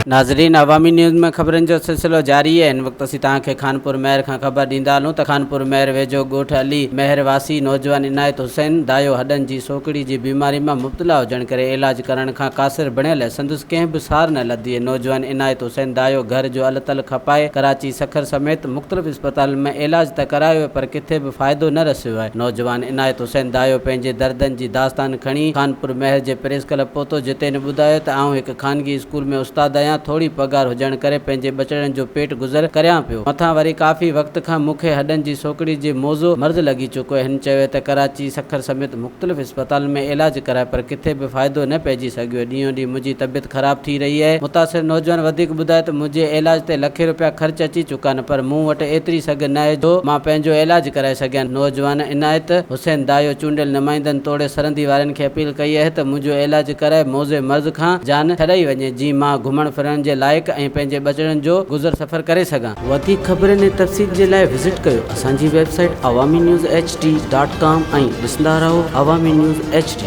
नाज़रीन, अवामी न्यूज़ में खबरन जो सिलसिलो जारी है। इन वक्त असीं तव्हांखे खानपुर महर खां ख़बर ॾींदा हलूं त खानपुर महर वेझो ॻोठ अली महर वासी नौजवान عنايت हुसैन दायो हॾनि जी सोकड़ी जी बीमारी में मुबतला हुजण करे इलाज करण खां कासिर बणियल है। संदसि कंहिं बि सार न लधी। नौजवान عنايت हुसैन दायो घर जो अलतल खपाए कराची सखर समेत मुख़्तलिफ़ अस्पताल में इलाज त करायो पर किथे भी फ़ाइदो न रसियो है। नौजवान عنايت हुसैन दायो पंहिंजे दर्दन जी दास्तान खणी खानपुर महर जे प्रेस क्लब पहुतो, जिते ने ॿुधायो त आऊं हिकु ख़ानगी स्कूल में उस्ताद आहियां। थोड़ी पगार हुजण करे पंहिंजे बचड़नि जो पेट गुज़र करियां पियो। मथां वरी काफ़ी वक़्त खां मूंखे हॾनि जी सोकड़ी जी मौज़ो मर्ज़ लॻी चुको आहे। हिन चयो त कराची सखर समेत मुख़्तलिफ़ अस्पताल में इलाज कराए पर किथे भी फ़ाइदो न पइजी सघियो। ॾींहों ॾींहुं मुंहिंजी तबियत ख़राब थी रही है। मुतासिर नौजवान वधीक ॿुधाए त मुंहिंजे इलाज ते लखे रुपया ख़र्च अची चुका न, पर मूं वटि एतिरी सघ न आहे जो मां पंहिंजो इलाज कराए सघियां। नौजवान عنايت हुसैन दायो चूंडियल नुमाइंदनि तोड़े सरंदी वारनि खे अपील कई आहे त मुंहिंजो इलाज कराए मौज़े मर्ज़ खां जान छॾाई वञे, जीअं मां घुमण फिरण जे लाइक़ ऐं पंहिंजे बचड़नि जो गुज़र सफ़र करे सघां। वधीक ख़बरनि ऐं तफ़सील जे लाइ विज़िट कयो असांजी वेबसाइट awamiNewsHD.com ऐं ॾिसंदा रहो अवामी न्यूज़ HD।